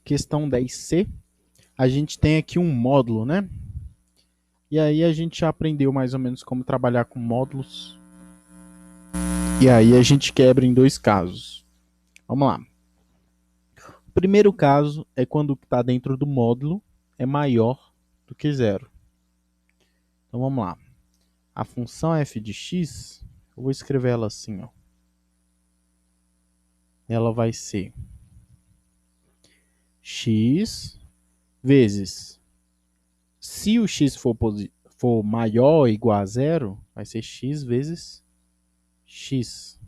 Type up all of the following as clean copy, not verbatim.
questão 10C, a gente tem aqui um módulo, né? E aí a gente já aprendeu mais ou menos como trabalhar com módulos. E aí a gente quebra em dois casos. Vamos lá. O primeiro caso é quando o que está dentro do módulo é maior do que zero. Então vamos lá. A função f de x, eu vou escrever ela assim, ó. Ela vai ser x vezes, se o x for maior ou igual a zero, vai ser x vezes x.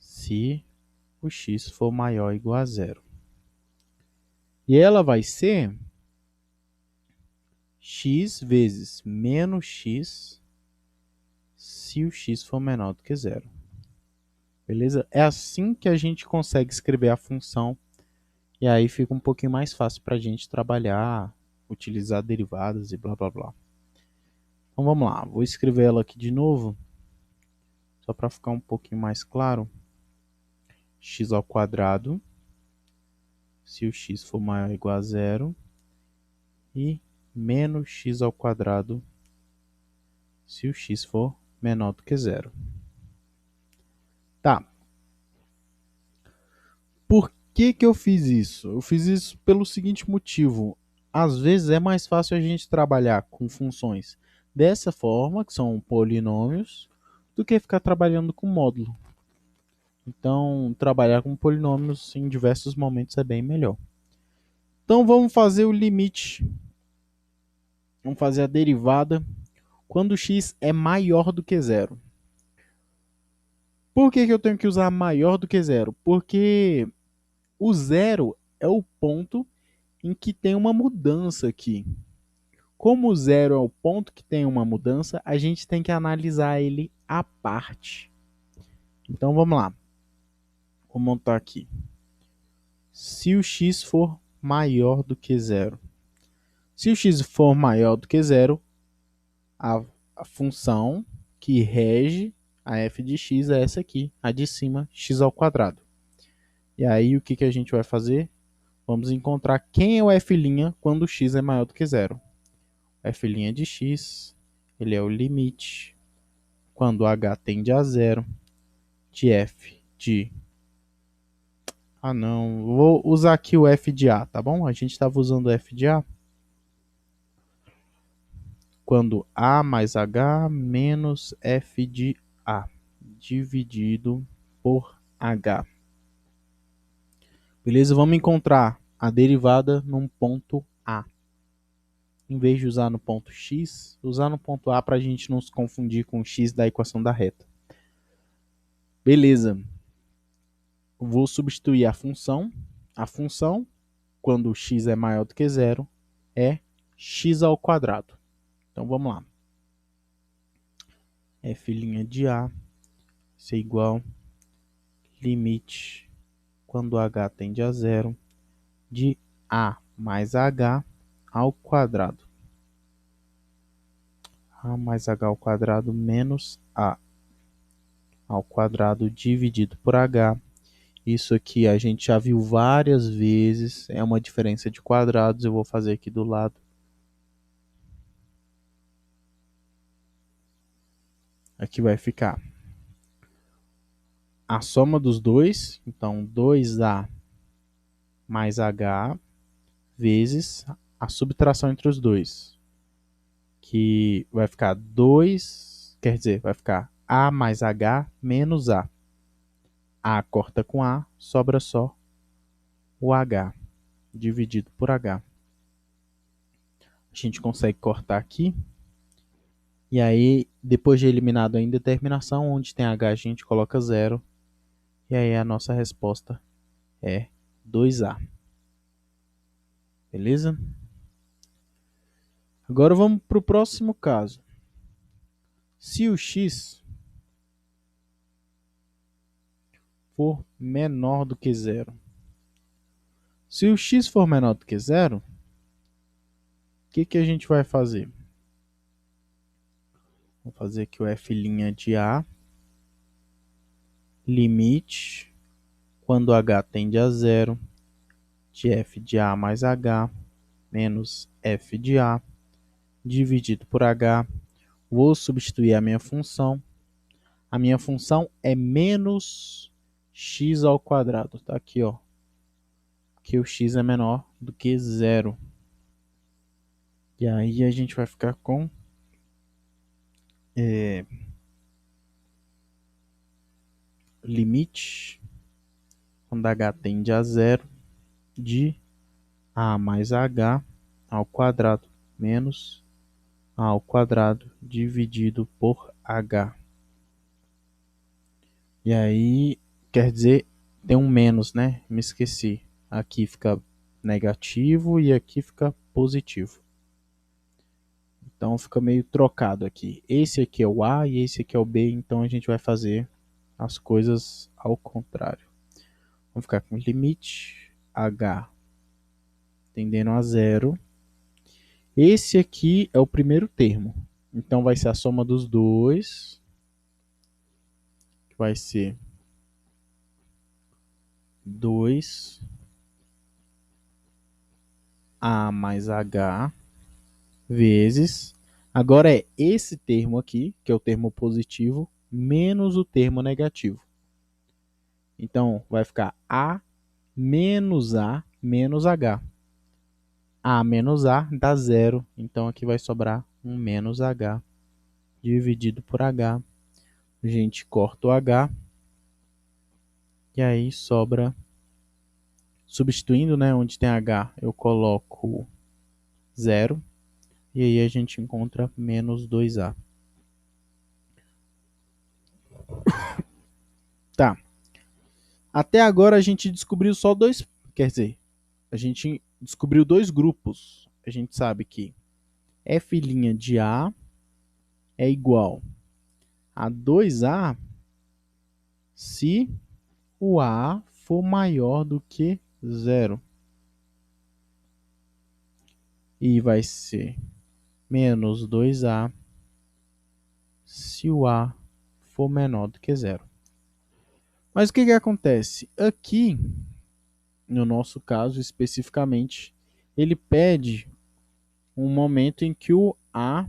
Se o x for maior ou igual a zero. E ela vai ser x vezes menos x se o x for menor do que zero. Beleza? É assim que a gente consegue escrever a função. E aí fica um pouquinho mais fácil para a gente trabalhar, utilizar derivadas e blá blá blá. Então vamos lá, vou escrever ela aqui de novo, só para ficar um pouquinho mais claro. X ao quadrado, se o x for maior ou igual a zero, e menos x ao quadrado, se o x for menor do que zero. Tá. Por que eu fiz isso? Eu fiz isso pelo seguinte motivo. Às vezes é mais fácil a gente trabalhar com funções dessa forma, que são polinômios, do que ficar trabalhando com módulo. Então, trabalhar com polinômios em diversos momentos é bem melhor. Então, vamos fazer o limite. Vamos fazer a derivada quando x é maior do que zero. Por que eu tenho que usar maior do que zero? Porque o zero é o ponto em que tem uma mudança aqui. Como o zero é o ponto que tem uma mudança, a gente tem que analisar ele à parte. Então vamos lá. Vou montar aqui. Se o x for maior do que zero. Se o x for maior do que zero, a função que rege a f de x é essa aqui, a de cima, x ao quadrado. E aí o que a gente vai fazer? Vamos encontrar quem é o f' quando x é maior do que zero. F' de x, ele é o limite, quando h tende a zero, de f de... Ah não, vou usar aqui o f de a, tá bom? A gente estava usando o f de a. Quando a mais h menos f de a, dividido por h. Beleza? Vamos encontrar a derivada num ponto A. Em vez de usar no ponto X, usar no ponto A para a gente não se confundir com o X da equação da reta. Beleza. Vou substituir a função. A função, quando x é maior do que zero, é x ao quadrado. Então vamos lá. F' de A é igual limite, quando h tende a zero, de A mais h ao quadrado. A mais h ao quadrado menos a ao quadrado dividido por h. Isso aqui a gente já viu várias vezes, é uma diferença de quadrados, eu vou fazer aqui do lado. Aqui vai ficar a soma dos dois, então 2a mais h vezes a subtração entre os dois, que vai ficar 2, quer dizer, vai ficar a mais h menos a. A corta com a, sobra só o h, dividido por h. A gente consegue cortar aqui. E aí, depois de eliminado a indeterminação, onde tem h a gente coloca zero. E aí a nossa resposta é 2a. Beleza? Agora vamos para o próximo caso. Se o x for menor do que zero. Se o x for menor do que zero, o que a gente vai fazer? Vou fazer aqui o f' de a, limite, quando h tende a zero, de f de A mais H menos f de A dividido por H. Vou substituir a minha função. A minha função é menos x ao quadrado. Tá aqui, ó. Que o x é menor do que zero. E aí a gente vai ficar com limite, quando h tende a zero, de a mais h ao quadrado menos a ao quadrado dividido por h. E aí, quer dizer, tem um menos, né? Me esqueci. Aqui fica negativo e aqui fica positivo. Então fica meio trocado aqui. Esse aqui é o A e esse aqui é o B, então a gente vai fazer as coisas ao contrário. Vamos ficar com limite h tendendo a zero. Esse aqui é o primeiro termo. Então vai ser a soma dos dois, que vai ser 2A mais H vezes. Agora é esse termo aqui, que é o termo positivo, menos o termo negativo. Então vai ficar A menos H. A menos A dá zero. Então aqui vai sobrar um menos H dividido por H. A gente corta o H. E aí sobra, substituindo, né, onde tem H, eu coloco zero. E aí a gente encontra menos 2A. Tá. Até agora a gente descobriu só dois, quer dizer, a gente descobriu dois grupos. A gente sabe que f' de A é igual a 2A se o A for maior do que zero. E vai ser menos 2A se o A for menor do que zero. Mas o que acontece? Aqui, no nosso caso especificamente, ele pede um momento em que o A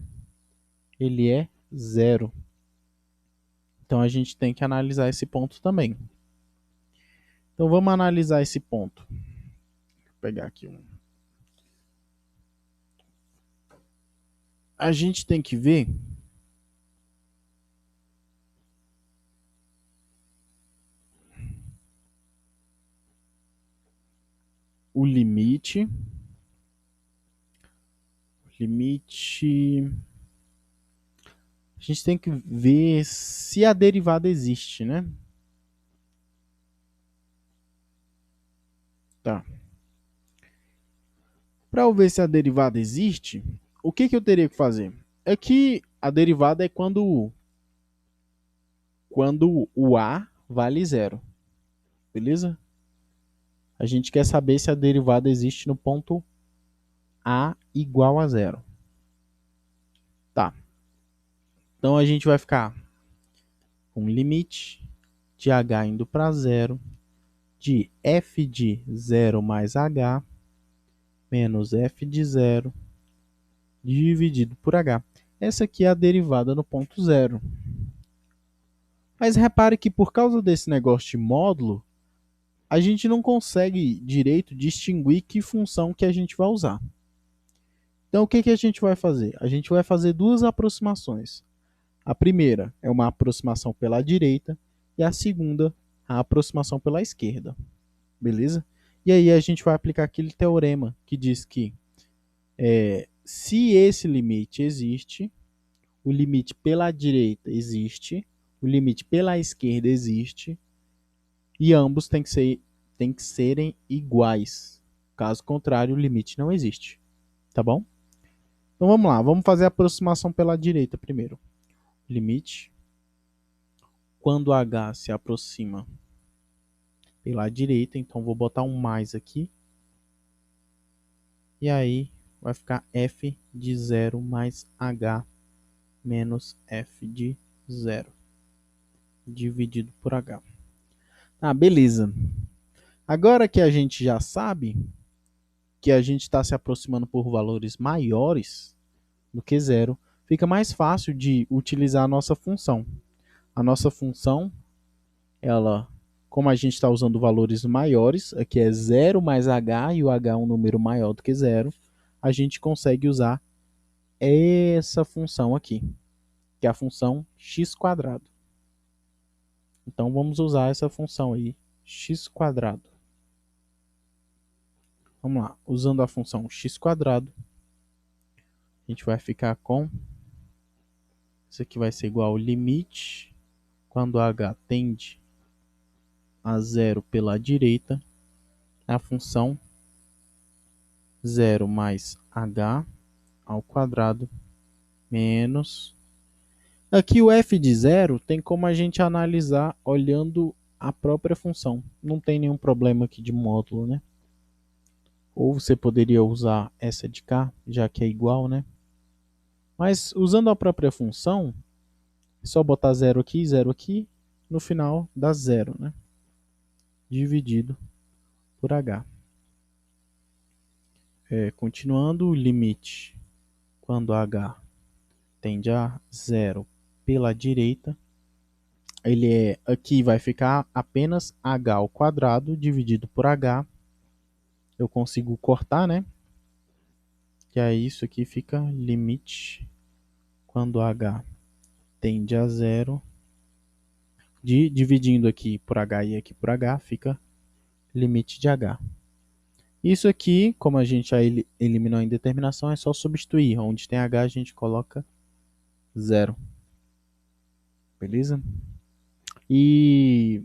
ele é zero. Então a gente tem que analisar esse ponto também. Então vamos analisar esse ponto. Vou pegar aqui um. A gente tem que ver o limite. A gente tem que ver se a derivada existe, né? Tá. Para eu ver se a derivada existe, o que eu teria que fazer? É que a derivada é quando o A vale zero. Beleza? A gente quer saber se a derivada existe no ponto A igual a zero. Tá. Então a gente vai ficar com limite de h indo para zero de f de 0 mais h menos f de 0 dividido por h. Essa aqui é a derivada no ponto zero. Mas repare que por causa desse negócio de módulo, a gente não consegue direito distinguir que função que a gente vai usar. Então o que a gente vai fazer? A gente vai fazer duas aproximações. A primeira é uma aproximação pela direita e a segunda a aproximação pela esquerda. Beleza? E aí a gente vai aplicar aquele teorema que diz que se esse limite existe, o limite pela direita existe, o limite pela esquerda existe, e ambos têm que serem iguais. Caso contrário, o limite não existe. Tá bom? Então vamos lá, vamos fazer a aproximação pela direita primeiro. Limite, quando h se aproxima pela direita, então vou botar um mais aqui. E aí vai ficar f de 0 mais h menos f de 0 dividido por h. Ah, beleza. Agora que a gente já sabe que a gente está se aproximando por valores maiores do que zero, fica mais fácil de utilizar a nossa função. A nossa função, ela, como a gente está usando valores maiores, aqui é 0 mais h e o h é um número maior do que zero, a gente consegue usar essa função aqui, que é a função x². Então vamos usar essa função aí, x². Vamos lá, usando a função x², a gente vai ficar com, isso aqui vai ser igual ao limite, quando h tende a zero pela direita, a função 0 mais h ao quadrado menos. Aqui o f de zero tem como a gente analisar olhando a própria função. Não tem nenhum problema aqui de módulo, né? Ou você poderia usar essa de cá, já que é igual, né? Mas usando a própria função, é só botar 0 aqui, no final dá 0, né? Dividido por h. Continuando, o limite quando h tende a zero pela direita, aqui vai ficar apenas h ao quadrado dividido por h. Eu consigo cortar, né? Que aí isso aqui fica limite quando h tende a zero, dividindo aqui por h e aqui por h, fica limite de h. Isso aqui, como a gente já eliminou a indeterminação, é só substituir. Onde tem h, a gente coloca zero. Beleza? E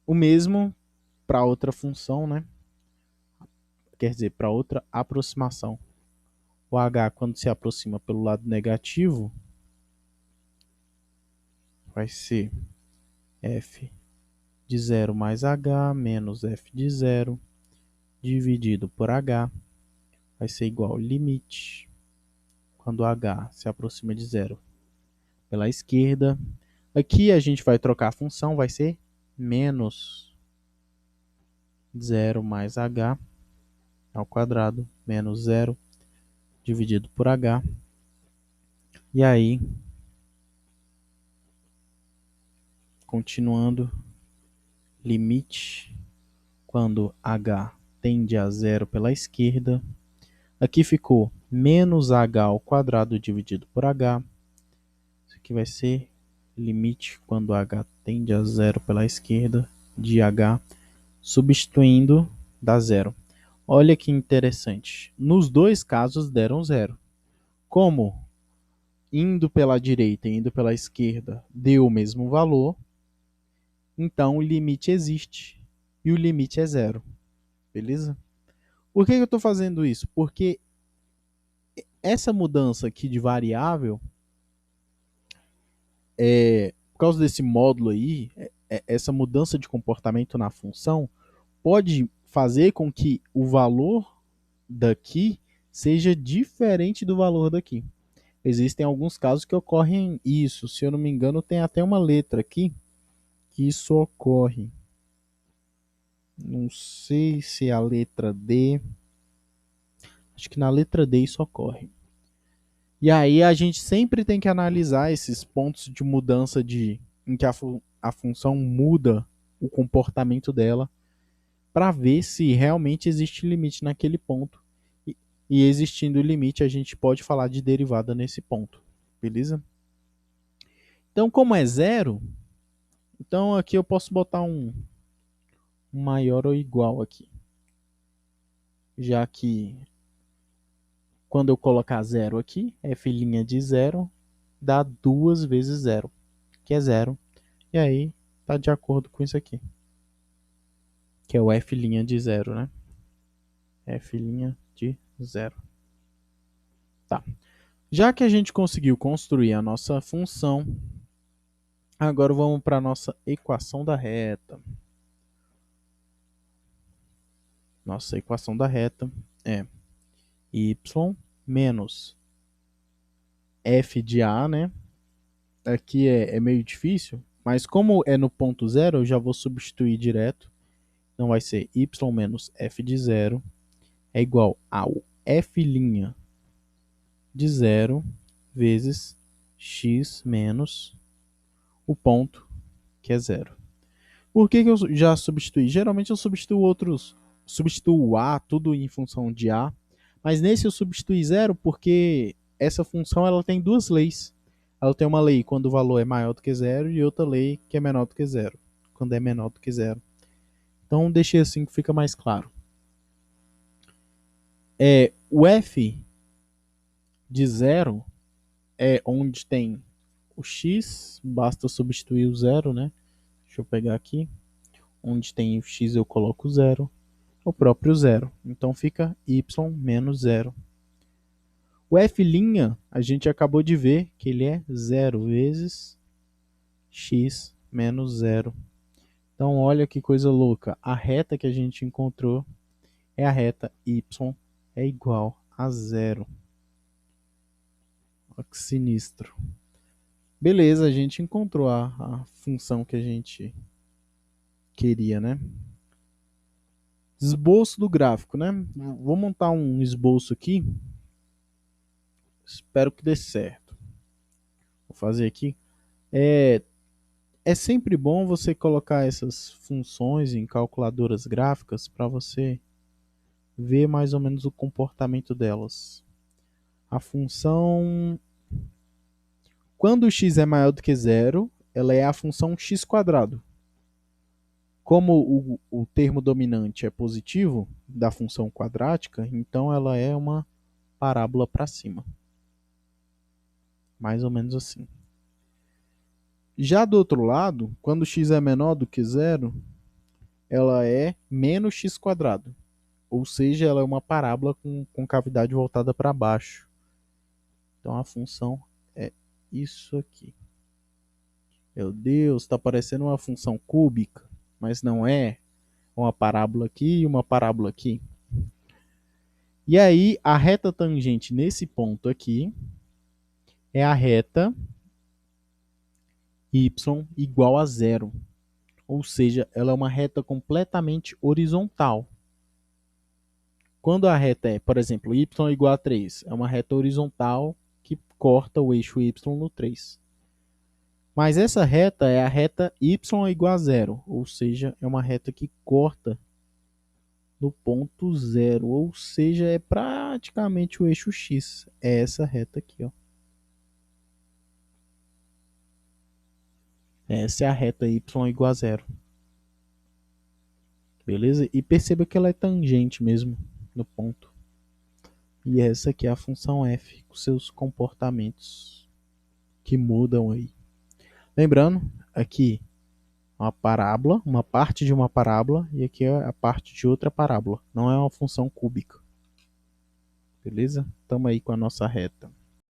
o mesmo para outra função, né? Quer dizer, para outra aproximação. O h, quando se aproxima pelo lado negativo, vai ser f de 0 mais h menos f de 0 dividido por h. Vai ser igual ao limite quando h se aproxima de zero pela esquerda. Aqui a gente vai trocar a função, vai ser menos 0 mais h ao quadrado menos 0 dividido por h. E aí, continuando, limite quando h tende a zero pela esquerda. Aqui ficou menos h ao quadrado dividido por h. Isso aqui vai ser limite quando h tende a zero pela esquerda de h, substituindo, dá zero. Olha que interessante. Nos dois casos deram zero. Como indo pela direita e indo pela esquerda deu o mesmo valor, então o limite existe e o limite é zero. Beleza? Por que eu estou fazendo isso? Porque essa mudança aqui de variável, por causa desse módulo aí, essa mudança de comportamento na função pode fazer com que o valor daqui seja diferente do valor daqui. Existem alguns casos que ocorrem isso. Se eu não me engano, tem até uma letra aqui que isso ocorre. Não sei se é a letra D. Acho que na letra D isso ocorre. E aí a gente sempre tem que analisar esses pontos de mudança em que a função muda o comportamento dela para ver se realmente existe limite naquele ponto. E existindo limite, a gente pode falar de derivada nesse ponto. Beleza? Então, como é zero, então aqui eu posso botar um maior ou igual aqui. Já que quando eu colocar zero aqui, f' de zero dá 2 vezes zero, que é zero. E aí está de acordo com isso aqui, que é o f' de zero, né? F' de zero. Tá. Já que a gente conseguiu construir a nossa função, agora vamos para a nossa equação da reta. Nossa equação da reta é y menos f de a, né? Aqui é meio difícil, mas como é no ponto zero, eu já vou substituir direto. Então vai ser y menos f de zero é igual ao f' de zero vezes x menos o ponto, que é zero. Por que eu já substituí? Geralmente eu substituo o a, tudo em função de a, mas nesse eu substituí zero porque essa função ela tem duas leis. Ela tem uma lei quando o valor é maior do que zero e outra lei que é menor do que zero, quando é menor do que zero. Então deixei assim que fica mais claro. O f de zero é onde tem o x, basta substituir o zero, né? Deixa eu pegar aqui. Onde tem o x eu coloco zero, o próprio zero. Então fica y menos zero. O f' a gente acabou de ver que ele é zero vezes x menos zero. Então olha que coisa louca. A reta que a gente encontrou é a reta y é igual a zero. Olha que sinistro. Beleza, a gente encontrou a função que a gente queria, né? Esboço do gráfico, né? Vou montar um esboço aqui. Espero que dê certo. Vou fazer aqui. É sempre bom você colocar essas funções em calculadoras gráficas para você ver mais ou menos o comportamento delas. A função, quando x é maior do que zero, ela é a função x quadrado. Como o termo dominante é positivo da função quadrática, então ela é uma parábola para cima. Mais ou menos assim. Já do outro lado, quando x é menor do que zero, ela é menos x quadrado. Ou seja, ela é uma parábola com cavidade voltada para baixo. Então a função é isso aqui. Meu Deus, está parecendo uma função cúbica, mas não é. Uma parábola aqui e uma parábola aqui. E aí, a reta tangente nesse ponto aqui é a reta y igual a zero. Ou seja, ela é uma reta completamente horizontal. Quando a reta é, por exemplo, y igual a 3, é uma reta horizontal que corta o eixo y no 3. Mas essa reta é a reta y igual a zero, ou seja, é uma reta que corta no ponto zero, ou seja, é praticamente o eixo x. É essa reta aqui, ó. Essa é a reta y igual a zero. Beleza? E perceba que ela é tangente mesmo no ponto. E essa aqui é a função f, com seus comportamentos que mudam aí. Lembrando, aqui uma parábola, uma parte de uma parábola, e aqui é a parte de outra parábola. Não é uma função cúbica. Beleza? Estamos aí com a nossa reta.